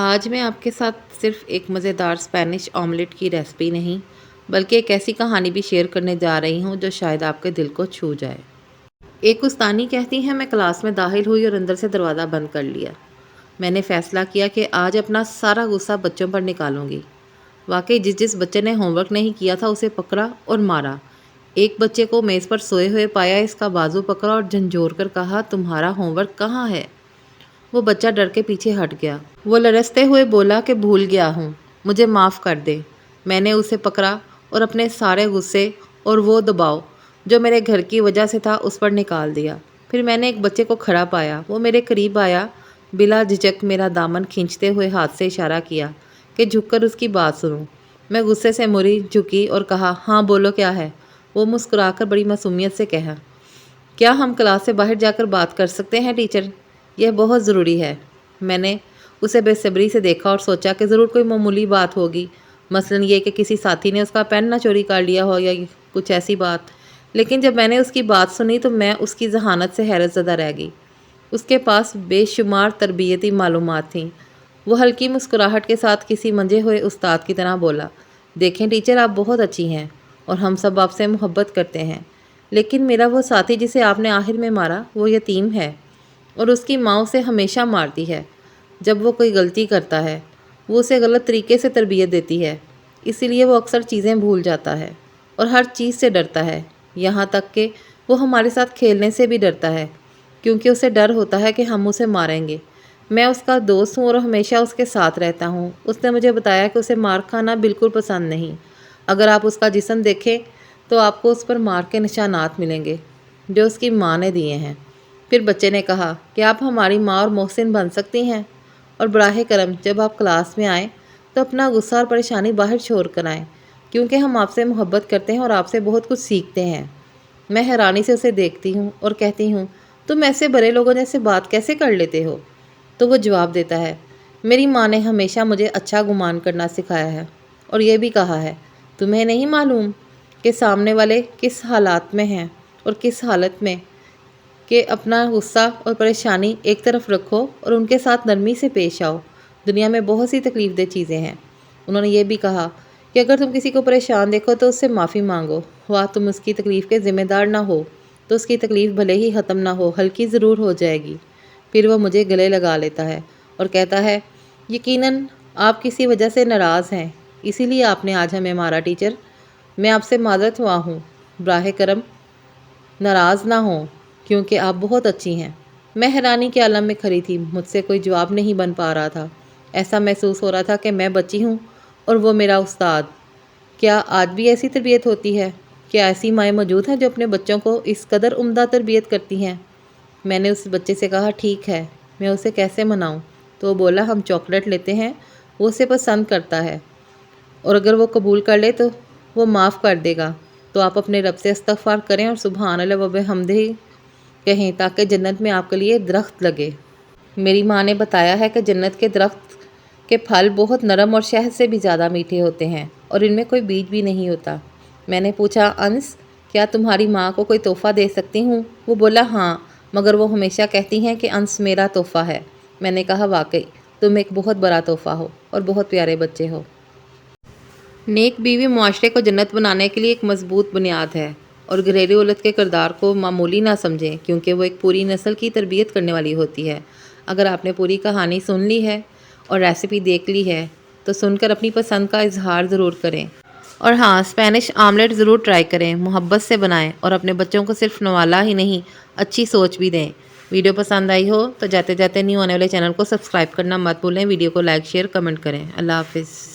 آج میں آپ کے ساتھ صرف ایک مزیدار اسپینش آملیٹ کی ریسپی نہیں بلکہ ایک ایسی کہانی بھی شیئر کرنے جا رہی ہوں جو شاید آپ کے دل کو چھو جائے۔ ایک استانی کہتی ہے، میں کلاس میں داخل ہوئی اور اندر سے دروازہ بند کر لیا۔ میں نے فیصلہ کیا کہ آج اپنا سارا غصہ بچوں پر نکالوں گی۔ واقعی جس بچے نے ہوم ورک نہیں کیا تھا اسے پکڑا اور مارا۔ ایک بچے کو میز پر سوئے ہوئے پایا، اس کا بازو پکڑا اور جھنجھوڑ کر کہا، تمہارا ہوم ورک کہاں ہے؟ وہ بچہ ڈر کے پیچھے ہٹ گیا۔ وہ لرزتے ہوئے بولا کہ بھول گیا ہوں، مجھے معاف کر دے۔ میں نے اسے پکڑا اور اپنے سارے غصے اور وہ دباؤ جو میرے گھر کی وجہ سے تھا اس پر نکال دیا۔ پھر میں نے ایک بچے کو کھڑا پایا، وہ میرے قریب آیا، بلا جھجک میرا دامن کھینچتے ہوئے ہاتھ سے اشارہ کیا کہ جھک کر اس کی بات سنوں۔ میں غصے سے مڑی، جھکی اور کہا، ہاں بولو کیا ہے؟ وہ مسکرا کر بڑی معصومیت سے کہا، کیا ہم کلاس سے باہر جا کر بات کر سکتے ہیں ٹیچر؟ یہ بہت ضروری ہے۔ میں نے اسے بے صبری سے دیکھا اور سوچا کہ ضرور کوئی معمولی بات ہوگی، مثلاً یہ کہ کسی ساتھی نے اس کا پین نہ چوری کر لیا ہو یا کچھ ایسی بات۔ لیکن جب میں نے اس کی بات سنی تو میں اس کی ذہانت سے حیرت زدہ رہ گئی۔ اس کے پاس بے شمار تربیتی معلومات تھیں۔ وہ ہلکی مسکراہٹ کے ساتھ کسی منجھے ہوئے استاد کی طرح بولا، دیکھیں ٹیچر، آپ بہت اچھی ہیں اور ہم سب آپ سے محبت کرتے ہیں، لیکن میرا وہ ساتھی جسے آپ نے آخر میں مارا وہ یتیم ہے اور اس کی ماں اسے ہمیشہ مارتی ہے۔ جب وہ کوئی غلطی کرتا ہے وہ اسے غلط طریقے سے تربیت دیتی ہے، اسی لیے وہ اکثر چیزیں بھول جاتا ہے اور ہر چیز سے ڈرتا ہے، یہاں تک کہ وہ ہمارے ساتھ کھیلنے سے بھی ڈرتا ہے کیونکہ اسے ڈر ہوتا ہے کہ ہم اسے ماریں گے۔ میں اس کا دوست ہوں اور ہمیشہ اس کے ساتھ رہتا ہوں۔ اس نے مجھے بتایا کہ اسے مار کھانا بالکل پسند نہیں۔ اگر آپ اس کا جسم دیکھیں تو آپ کو اس پر مار کے نشانات ملیں گے جو اس کی ماں نے دیے ہیں۔ پھر بچے نے کہا کہ آپ ہماری ماں اور محسن بن سکتی ہیں، اور براہ کرم جب آپ کلاس میں آئیں تو اپنا غصہ اور پریشانی باہر چھوڑ کر آئیں، کیونکہ ہم آپ سے محبت کرتے ہیں اور آپ سے بہت کچھ سیکھتے ہیں۔ میں حیرانی سے اسے دیکھتی ہوں اور کہتی ہوں، تم ایسے بڑے لوگوں جیسے بات کیسے کر لیتے ہو؟ تو وہ جواب دیتا ہے، میری ماں نے ہمیشہ مجھے اچھا گمان کرنا سکھایا ہے اور یہ بھی کہا ہے، تمہیں نہیں معلوم کہ سامنے والے کس حالات میں ہیں اور کس حالت میں، کہ اپنا غصہ اور پریشانی ایک طرف رکھو اور ان کے ساتھ نرمی سے پیش آؤ۔ دنیا میں بہت سی تکلیف دہ چیزیں ہیں۔ انہوں نے یہ بھی کہا کہ اگر تم کسی کو پریشان دیکھو تو اس سے معافی مانگو، ہوا تم اس کی تکلیف کے ذمہ دار نہ ہو تو اس کی تکلیف بھلے ہی ختم نہ ہو، ہلکی ضرور ہو جائے گی۔ پھر وہ مجھے گلے لگا لیتا ہے اور کہتا ہے، یقیناً آپ کسی وجہ سے ناراض ہیں، اسی لیے آپ نے آج ہمیں مارا ٹیچر۔ میں آپ سے معذرت خواہ ہوں، براہ کرم ناراض نہ ہوں کیونکہ آپ بہت اچھی ہیں۔ میں حیرانی کے عالم میں کھڑی تھی، مجھ سے کوئی جواب نہیں بن پا رہا تھا۔ ایسا محسوس ہو رہا تھا کہ میں بچی ہوں اور وہ میرا استاد۔ کیا آج بھی ایسی تربیت ہوتی ہے؟ کیا ایسی مائیں موجود ہیں جو اپنے بچوں کو اس قدر عمدہ تربیت کرتی ہیں؟ میں نے اس بچے سے کہا، ٹھیک ہے، میں اسے کیسے مناؤں؟ تو وہ بولا، ہم چاکلیٹ لیتے ہیں، وہ اسے پسند کرتا ہے اور اگر وہ قبول کر لے تو وہ معاف کر دے گا، تو آپ اپنے رب سے استغفار کریں اور سبحان اللہ و بحمدہ کہیں تاکہ جنت میں آپ کے لیے درخت لگے۔ میری ماں نے بتایا ہے کہ جنت کے درخت کے پھل بہت نرم اور شہد سے بھی زیادہ میٹھے ہوتے ہیں اور ان میں کوئی بیج بھی نہیں ہوتا۔ میں نے پوچھا، انس، کیا تمہاری ماں کو کوئی تحفہ دے سکتی ہوں؟ وہ بولا، ہاں، مگر وہ ہمیشہ کہتی ہیں کہ انس میرا تحفہ ہے۔ میں نے کہا، واقعی تم ایک بہت بڑا تحفہ ہو اور بہت پیارے بچے ہو۔ نیک بیوی معاشرے کو جنت بنانے کے لیے ایک مضبوط بنیاد ہے، اور گھریلو اولاد کے کردار کو معمولی نہ سمجھیں کیونکہ وہ ایک پوری نسل کی تربیت کرنے والی ہوتی ہے۔ اگر آپ نے پوری کہانی سن لی ہے اور ریسیپی دیکھ لی ہے تو سن کر اپنی پسند کا اظہار ضرور کریں، اور ہاں، اسپینش آملیٹ ضرور ٹرائی کریں، محبت سے بنائیں اور اپنے بچوں کو صرف نوالا ہی نہیں، اچھی سوچ بھی دیں۔ ویڈیو پسند آئی ہو تو جاتے جاتے نیو آنے والے چینل کو سبسکرائب کرنا مت بھولیں، ویڈیو کو لائک، شیئر، کمنٹ کریں۔ اللہ حافظ۔